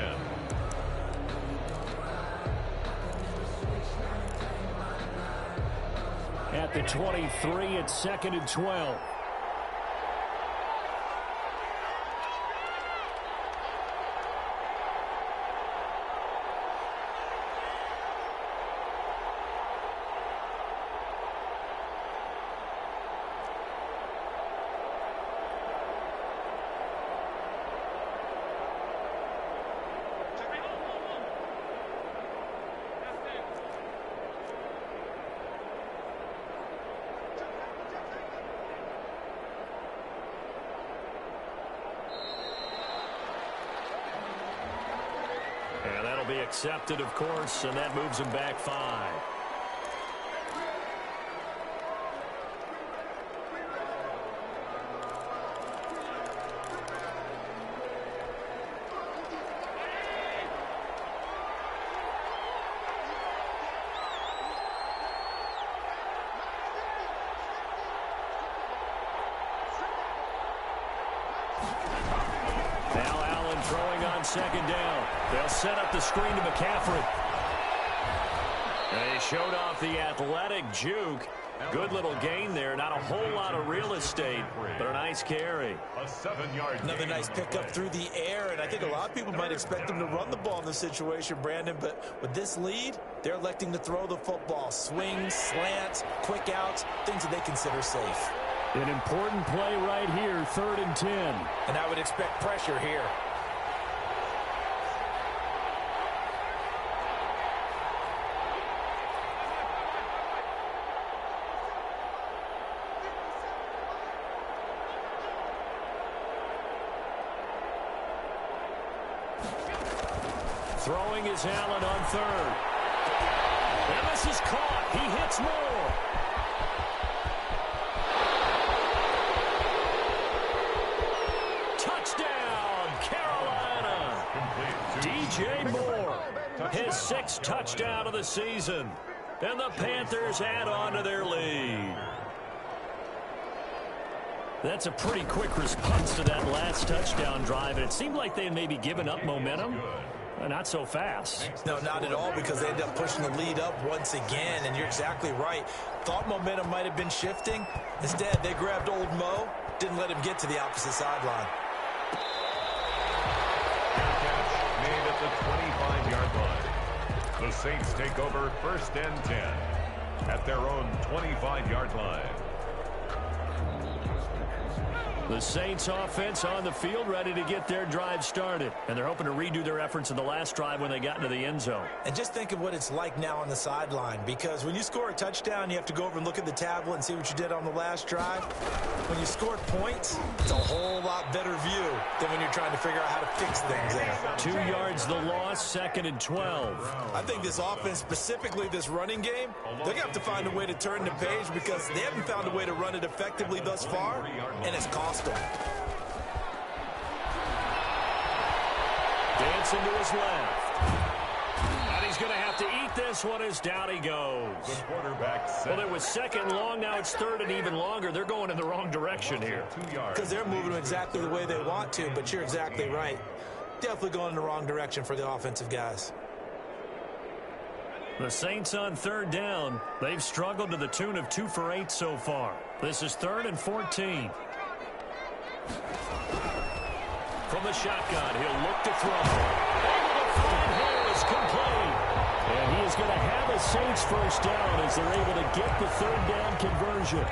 At the 23, it's 2nd and 12. And that'll be accepted, of course, and that moves him back 5. Second down. They'll set up the screen to McCaffrey. They showed off the athletic juke. Good little gain there. Not a whole lot of real estate, but a nice carry. A 7-yard Another nice pickup through the air, and I think a lot of people might expect him to run the ball in this situation, Brandon, but with this lead, they're electing to throw the football. Swings, slants, quick outs, things that they consider safe. An important play right here, 3rd and 10. And I would expect pressure here. Throwing is Allen on 3rd. And this is caught. He hits Moore. Touchdown, Carolina. DJ Moore, his 6th touchdown of the season. And the Panthers add on to their lead. That's a pretty quick response to that last touchdown drive. And it seemed like they had maybe given up momentum. Not so fast. No, not at all, because they ended up pushing the lead up once again, and you're exactly right. Thought momentum might have been shifting. Instead, they grabbed old Mo, didn't let him get to the opposite sideline. Made at the 25-yard line. The Saints take over 1st and 10 at their own 25-yard line. The Saints offense on the field, ready to get their drive started. And they're hoping to redo their efforts in the last drive when they got into the end zone. And just think of what it's like now on the sideline, because when you score a touchdown, you have to go over and look at the tablet and see what you did on the last drive. When you scored points, it's a whole lot better view than when you're trying to figure out how to fix things there. 2 yards the loss, 2nd and 12. I think this offense, specifically this running game, they're going to have to find a way to turn the page, because they haven't found a way to run it effectively thus far, and it's cost them. Dancing to his left. And he's going to have to eat this one as down he goes. The quarterback well, it was 2nd long. Now it's 3rd and even longer. They're going in the wrong direction here. Because they're moving exactly the way they want to, but you're exactly right. Definitely going in the wrong direction for the offensive guys. The Saints on 3rd down. They've struggled to the tune of 2 for 8 so far. This is 3rd and 14. From the shotgun, he'll look to throw. Able to find Harris, complete. And he is going to have a Saints first down as they're able to get the 3rd down conversion.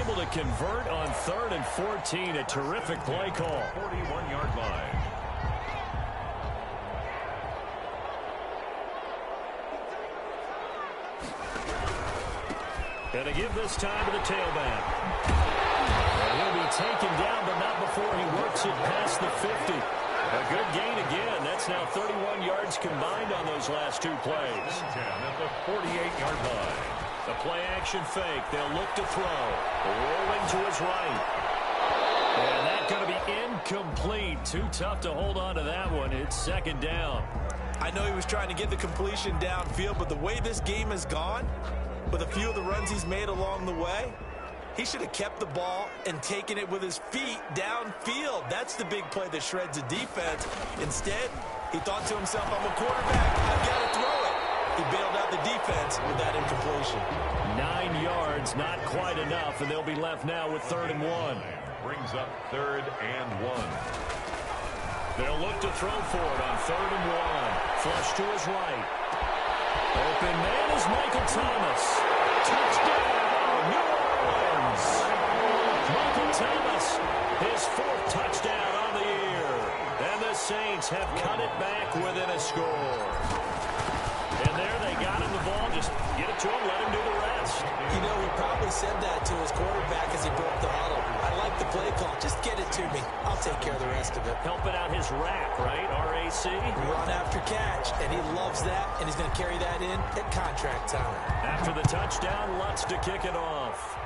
Able to convert on 3rd and 14. A terrific play call. 41-yard line. And to give this time to the tailback. And he'll be taken down, but not before he works it past the 50. A good gain again. That's now 31 yards combined on those last 2 plays. 10 at the 48-yard line. The play action fake. They'll look to throw. Rolling to his right. And that's going to be incomplete. Too tough to hold on to that one. It's 2nd down. I know he was trying to get the completion downfield, but the way this game has gone, with a few of the runs he's made along the way, he should have kept the ball and taken it with his feet downfield. That's the big play that shreds a defense. Instead, he thought to himself, I'm a quarterback, I've got to throw it. He bailed out the defense with that incompletion. 9 yards, not quite enough, and they'll be left now with 3rd and 1. Brings up 3rd and 1. They'll look to throw for it on 3rd and 1. Flush to his right. Open man is Michael Thomas. Touchdown, New Orleans. Michael Thomas, his 4th touchdown on the year. And the Saints have cut it back within a score. And there. They got him the ball. Just get it to him, let him do the rest. You know, he probably said that to his quarterback as he broke the huddle. I like the play call. Just get it to me. I'll take care of the rest of it. Helping out his rack, right? RAC. Run after catch, and he loves that, and he's going to carry that in at contract time. After the touchdown, Lutz to kick it off.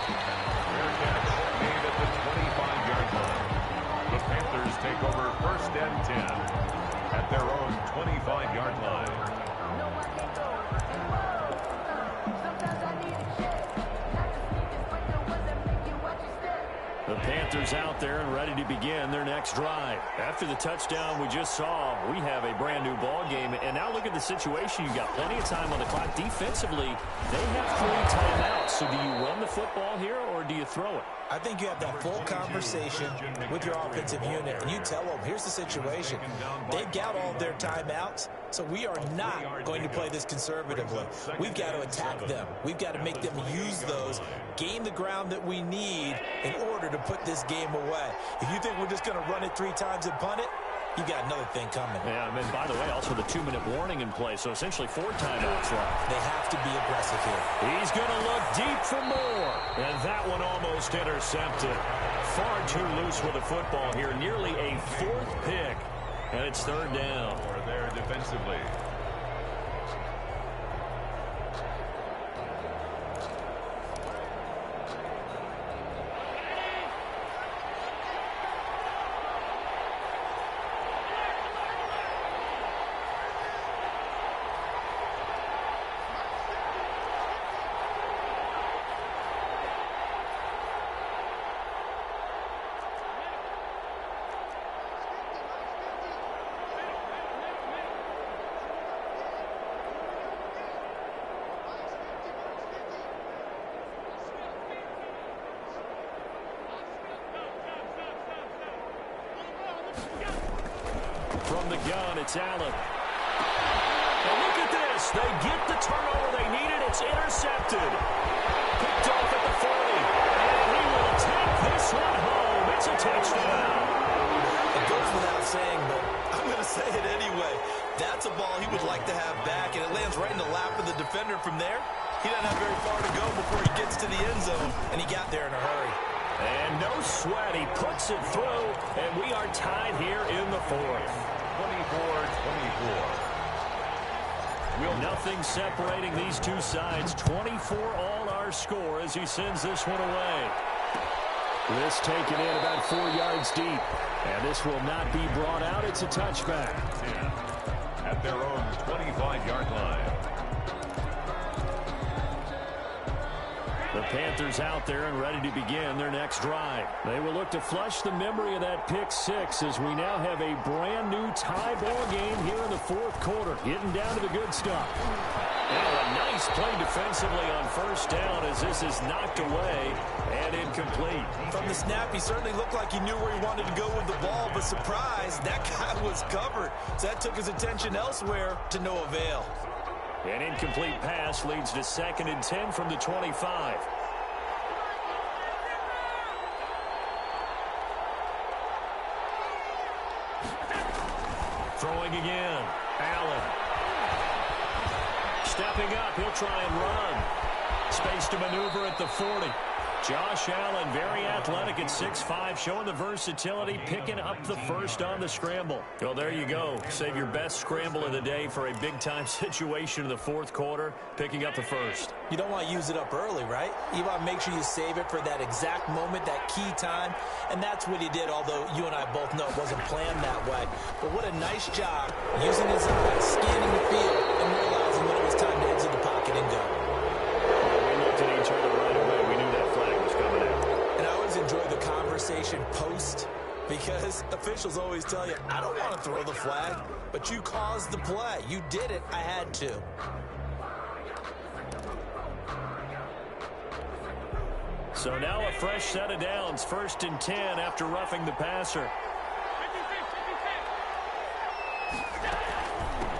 Fair catch made at the 25-yard line. The Panthers take over 1st and 10 at their own 25-yard line. The Panthers out there and ready to begin their next drive. After the touchdown we just saw, we have a brand new ball game. And now look at the situation. You've got plenty of time on the clock. Defensively, they have 3 timeouts. So do you run the football here or do you throw it? I think you have that full conversation with your offensive unit, and you tell them, here's the situation. They've got all their timeouts, so we are not going to play this conservatively. We've got to attack them. We've got to make them use those, gain the ground that we need in order to put this game away. If you think we're just going to run it 3 times and punt it, you got another thing coming. Yeah, and then, by the way, also the 2-minute warning in play, so essentially 4 timeouts left. They have to be aggressive here. He's going to look deep for more, and that one almost intercepted. Far too loose with the football here, nearly a 4th pick, and it's 3rd down. We're there defensively. From the gun, it's Allen. And look at this. They get the turnover they needed. It's intercepted. Picked off at the 40. And he will take this one home. It's a touchdown. It goes without saying, but I'm going to say it anyway. That's a ball he would like to have back, and it lands right in the lap of the defender from there. He doesn't have very far to go before he gets to the end zone, and he got there in a hurry. And no sweat. He puts it through, and we are tied here in the 4th. 24-24. Nothing separating these two sides. 24 all our score as he sends this one away. This taken in about 4 yards deep. And this will not be brought out. It's a touchback. At their own 25-yard line. The Panthers out there and ready to begin their next drive. They will look to flush the memory of that pick 6 as we now have a brand new tie ball game here in the 4th quarter. Getting down to the good stuff. Now a nice play defensively on 1st down as this is knocked away and incomplete. From the snap, he certainly looked like he knew where he wanted to go with the ball, but surprise, that guy was covered. So that took his attention elsewhere to no avail. An incomplete pass leads to 2nd and 10 from the 25. Throwing again. Allen. Stepping up. He'll try and run. Space to maneuver at the 40. Josh Allen, very athletic at 6'5", showing the versatility, picking up the 1st on the scramble. Well, there you go. Save your best scramble of the day for a big-time situation in the 4th quarter, picking up the 1st. You don't want to use it up early, right? You want to make sure you save it for that exact moment, that key time, and that's what he did, although you and I both know it wasn't planned that way. But what a nice job using his eyes, scanning the field, and realizing when it was time to exit the pocket and go. We looked at each other right away. We knew that flag was coming out. And I always enjoy the conversation post because officials always tell you, I don't want to throw the flag, but you caused the play. You did it. I had to. So now a fresh set of downs, 1st and 10 after roughing the passer.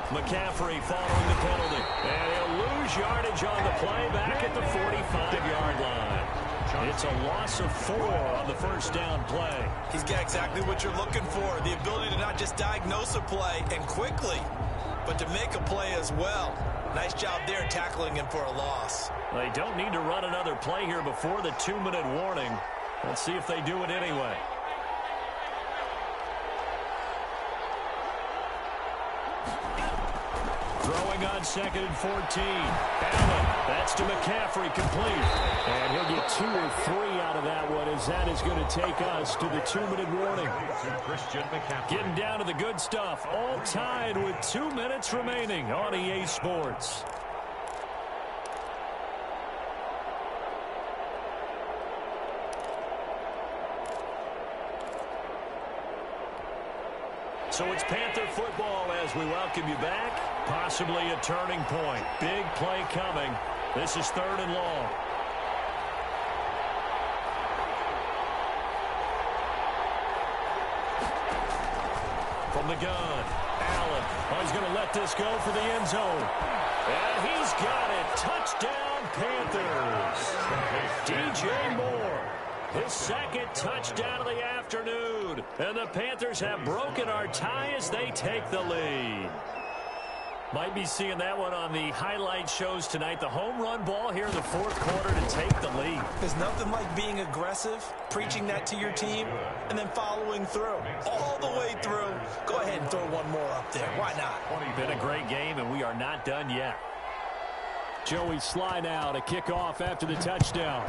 McCaffrey following the penalty. And he'll lose yardage on the play back at the 45-yard line. It's a loss of 4 on the first down play. He's got exactly what you're looking for, the ability to not just diagnose a play and quickly, but to make a play as well. Nice job there tackling him for a loss. They don't need to run another play here before the 2-minute warning. Let's see if they do it anyway. Throwing on 2nd and 14. Allen, that's to McCaffrey, complete. And he'll get 2 or 3 out of that one, as that is going to take us to the 2-minute warning. Getting down to the good stuff, all tied with 2 minutes remaining on EA Sports. So it's Panther football as we welcome you back. Possibly a turning point. Big play coming. This is 3rd and long. From the gun, Allen. Oh, he's going to let this go for the end zone. And he's got it. Touchdown, Panthers. DJ Moore. His 2nd touchdown of the afternoon. And the Panthers have broken our tie as they take the lead. Might be seeing that one on the highlight shows tonight. The home run ball here in the 4th quarter to take the lead. There's nothing like being aggressive, preaching that to your team, and then following through. All the way through. Go ahead and throw one more up there. Why not? Been a great game, and we are not done yet. Joey Sly now to kick off after the touchdown.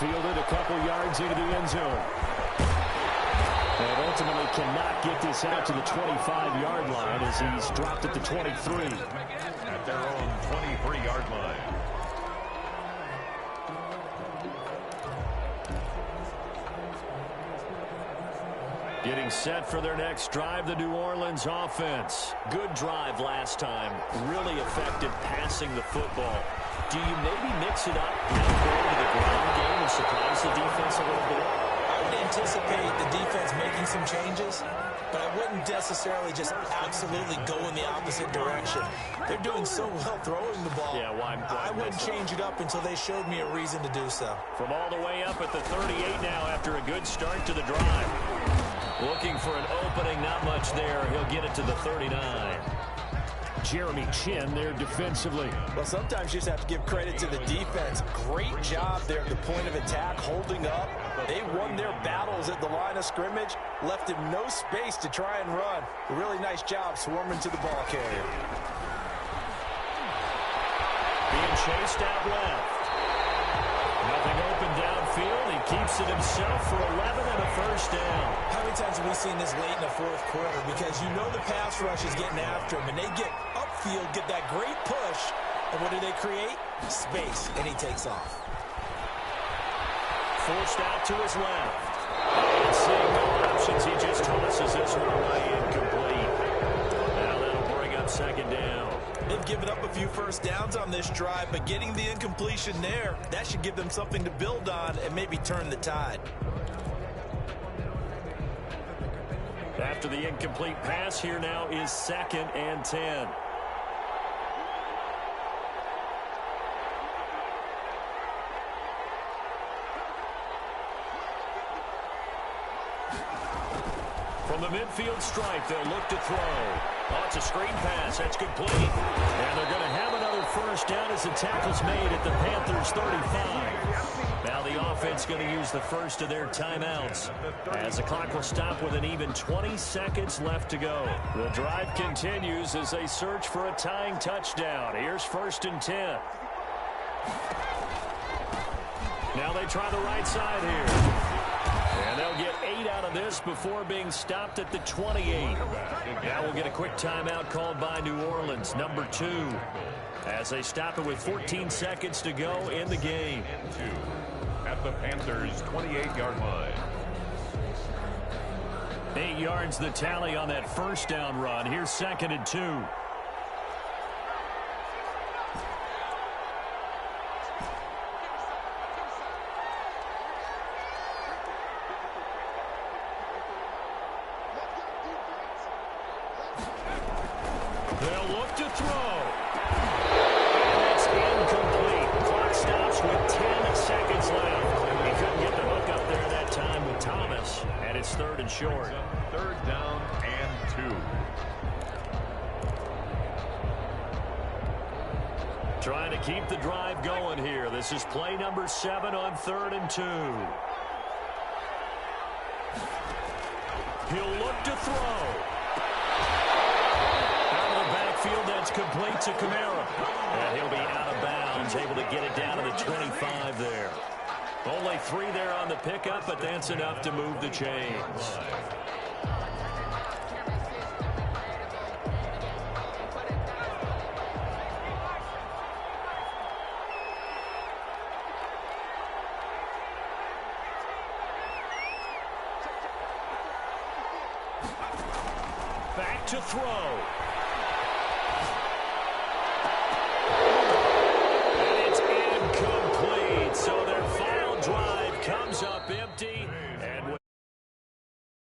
Fielded a couple yards into the end zone. And ultimately cannot get this out to the 25-yard line as he's dropped at the 23. At their own 23-yard line. Getting set for their next drive, the New Orleans offense. Good drive last time. Really effective passing the football. Do you maybe mix it up and go to the ground game and surprise the defense a little bit? I would anticipate the defense making some changes, but I wouldn't necessarily just absolutely go in the opposite direction. They're doing so well throwing the ball. Yeah, why I wouldn't change it up until they showed me a reason to do so. From all the way up at the 38 now after a good start to the drive. Looking for an opening, not much there. He'll get it to the 39. Jeremy Chin there defensively. Well, sometimes you just have to give credit to the defense. Great job there at the point of attack, holding up. They won their battles at the line of scrimmage, left him no space to try and run. A really nice job swarming to the ball carrier. Being chased out left. Nothing open downfield. He keeps it himself for 11 and a first down. How many times have we seen this late in the 4th quarter? Because you know the pass rush is getting after him, and they get upfield, get that great push, and what do they create? Space, and he takes off. Forced out to his left. And seeing no options, he just tosses this one away incomplete. Now that'll bring up 2nd down. They've given up a few first downs on this drive, but getting the incompletion there, that should give them something to build on and maybe turn the tide. After the incomplete pass, here now is 2nd and 10. From the midfield stripe, they'll look to throw. Oh, it's a screen pass. That's complete. And they're going to have another first down as the tackle's made at the Panthers' 35. Now the offense going to use the first of their timeouts as the clock will stop with an even 20 seconds left to go. The drive continues as they search for a tying touchdown. Here's 1st and 10. Now they try the right side here. And they'll get 8 out of this before being stopped at the 28. Now we'll get a quick timeout called by New Orleans, number 2, as they stop it with 14 seconds to go in the game. At the Panthers' 28-yard line. 8 yards the tally on that first down run. Here's 2nd and 2. They'll look to throw. And it's incomplete. third and short. Third down and 2. Trying to keep the drive going here. This is play number 7 on 3rd and 2. He'll look to throw. Out of the backfield, that's complete to Kamara. And he'll be out of bounds, able to get it down to the 25 there. Only 3 there on the pickup, but that's enough to move the chains. Back to throw. And it's incomplete. So their final drive comes up in